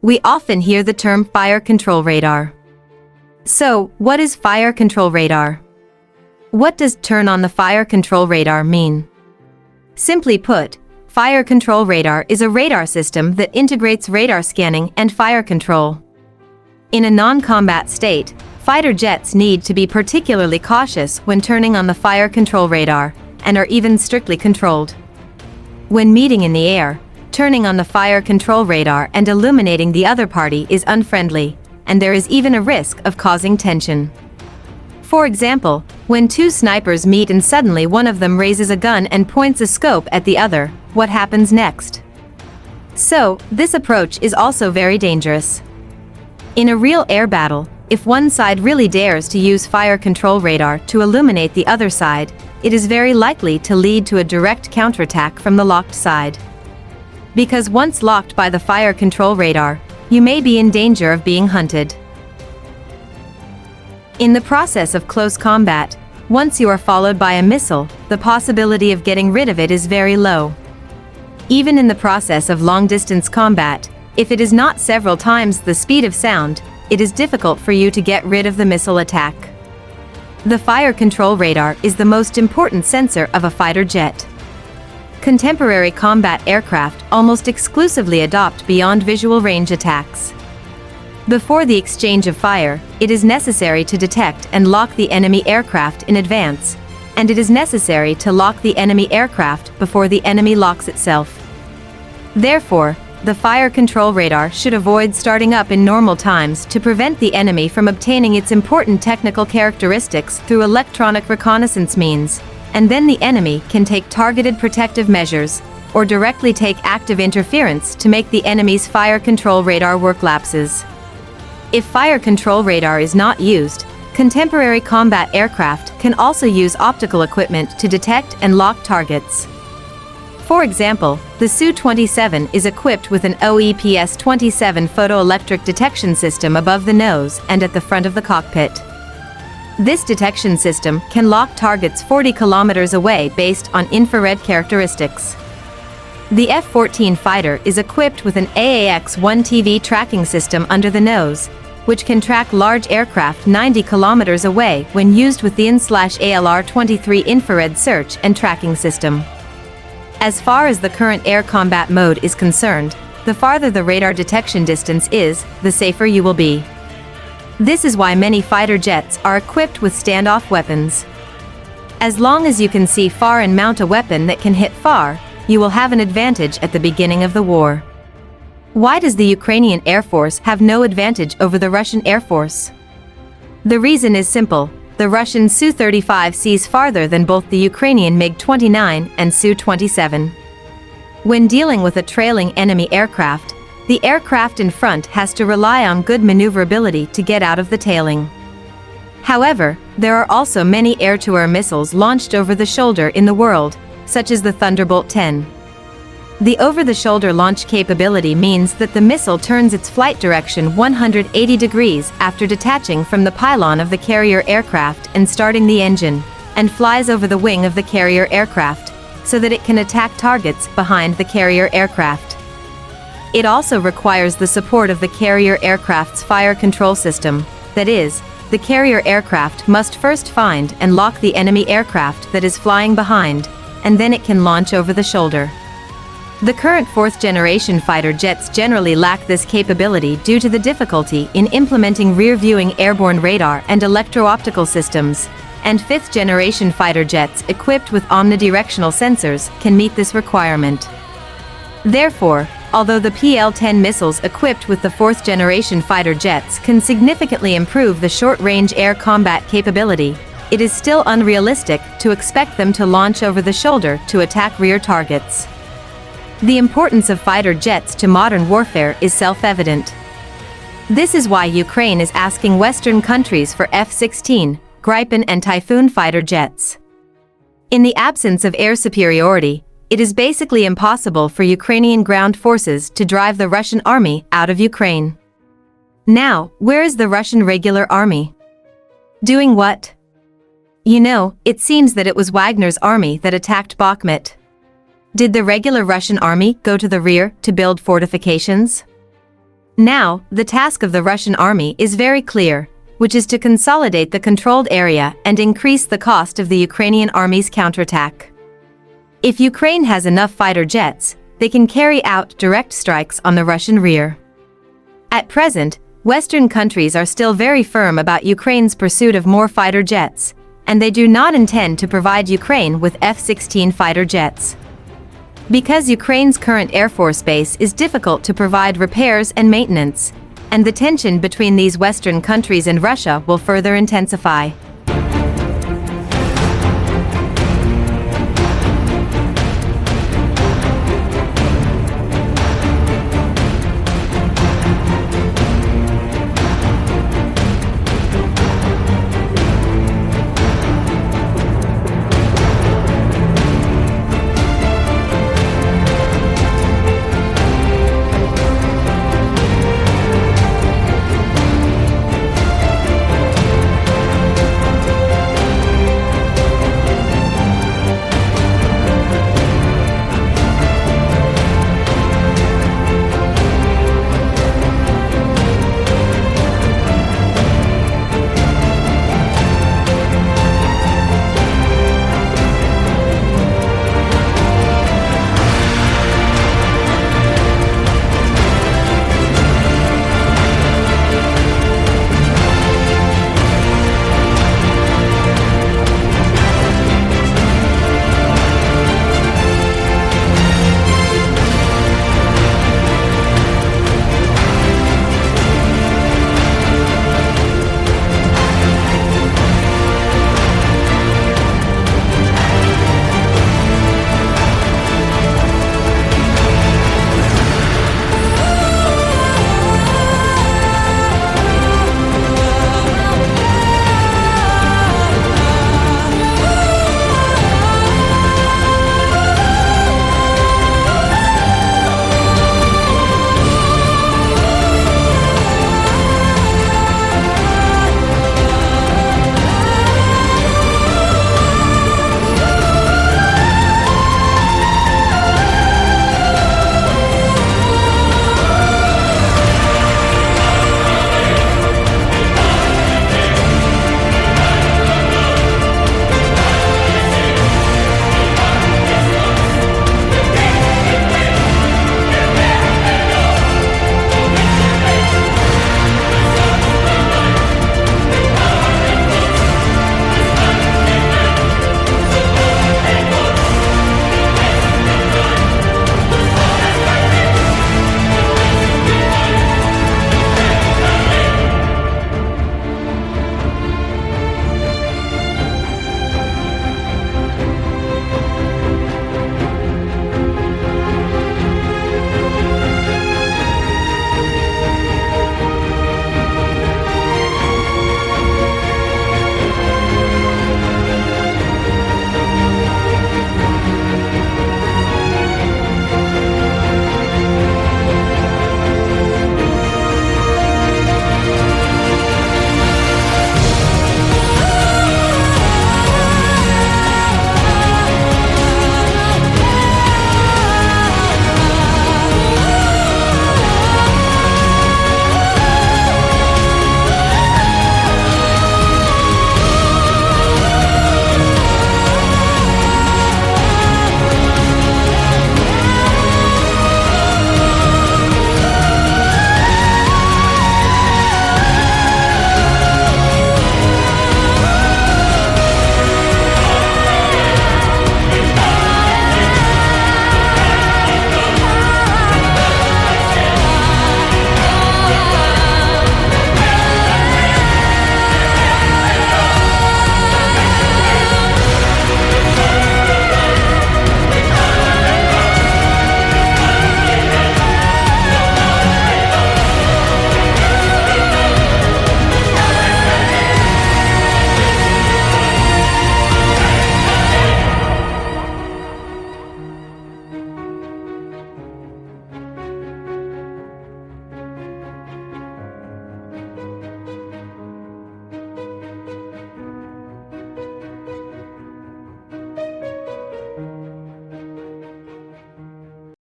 We often hear the term fire control radar. So, what is fire control radar? What does turn on the fire control radar mean? Simply put, fire control radar is a radar system that integrates radar scanning and fire control. In a non-combat state, fighter jets need to be particularly cautious when turning on the fire control radar, and are even strictly controlled. When meeting in the air, turning on the fire control radar and illuminating the other party is unfriendly, and there is even a risk of causing tension. For example, when two snipers meet and suddenly one of them raises a gun and points a scope at the other, what happens next? So, this approach is also very dangerous. In a real air battle, if one side really dares to use fire control radar to illuminate the other side, it is very likely to lead to a direct counterattack from the locked side. Because once locked by the fire control radar, you may be in danger of being hunted. In the process of close combat, once you are followed by a missile, the possibility of getting rid of it is very low. Even in the process of long-distance combat, if it is not several times the speed of sound, it is difficult for you to get rid of the missile attack. The fire control radar is the most important sensor of a fighter jet. Contemporary combat aircraft almost exclusively adopt beyond visual range attacks. Before the exchange of fire, it is necessary to detect and lock the enemy aircraft in advance, and it is necessary to lock the enemy aircraft before the enemy locks itself. Therefore, the fire control radar should avoid starting up in normal times to prevent the enemy from obtaining its important technical characteristics through electronic reconnaissance means, and then the enemy can take targeted protective measures, or directly take active interference to make the enemy's fire control radar work lapses. If fire control radar is not used, contemporary combat aircraft can also use optical equipment to detect and lock targets. For example, the Su-27 is equipped with an OEPS-27 photoelectric detection system above the nose and at the front of the cockpit. This detection system can lock targets 40 kilometers away based on infrared characteristics. The F-14 fighter is equipped with an AAX-1 TV tracking system under the nose, which can track large aircraft 90 kilometers away when used with the IN/ALR-23 infrared search and tracking system. As far as the current air combat mode is concerned, the farther the radar detection distance is, the safer you will be. This is why many fighter jets are equipped with standoff weapons. As long as you can see far and mount a weapon that can hit far, you will have an advantage at the beginning of the war. Why does the Ukrainian Air Force have no advantage over the Russian Air Force? The reason is simple. The Russian Su-35 sees farther than both the Ukrainian MiG-29 and Su-27. When dealing with a trailing enemy aircraft, the aircraft in front has to rely on good maneuverability to get out of the tailing. However, there are also many air-to-air missiles launched over the shoulder in the world, such as the Thunderbolt 10. The over-the-shoulder launch capability means that the missile turns its flight direction 180 degrees after detaching from the pylon of the carrier aircraft and starting the engine, and flies over the wing of the carrier aircraft, so that it can attack targets behind the carrier aircraft. It also requires the support of the carrier aircraft's fire control system, that is, the carrier aircraft must first find and lock the enemy aircraft that is flying behind, and then it can launch over the shoulder. The current fourth-generation fighter jets generally lack this capability due to the difficulty in implementing rear-viewing airborne radar and electro-optical systems, and fifth-generation fighter jets equipped with omnidirectional sensors can meet this requirement. Therefore, although the PL-10 missiles equipped with the fourth-generation fighter jets can significantly improve the short-range air combat capability, it is still unrealistic to expect them to launch over the shoulder to attack rear targets. The importance of fighter jets to modern warfare is self-evident. This is why Ukraine is asking Western countries for F-16, Gripen and Typhoon fighter jets. In the absence of air superiority, it is basically impossible for Ukrainian ground forces to drive the Russian army out of Ukraine. Now, where is the Russian regular army? Doing what? You know, it seems that it was Wagner's army that attacked Bakhmut. Did the regular Russian army go to the rear to build fortifications? Now, the task of the Russian army is very clear, which is to consolidate the controlled area and increase the cost of the Ukrainian army's counterattack. If Ukraine has enough fighter jets, they can carry out direct strikes on the Russian rear. At present, Western countries are still very firm about Ukraine's pursuit of more fighter jets, and they do not intend to provide Ukraine with F-16 fighter jets. Because Ukraine's current Air Force base is difficult to provide repairs and maintenance, and the tension between these Western countries and Russia will further intensify.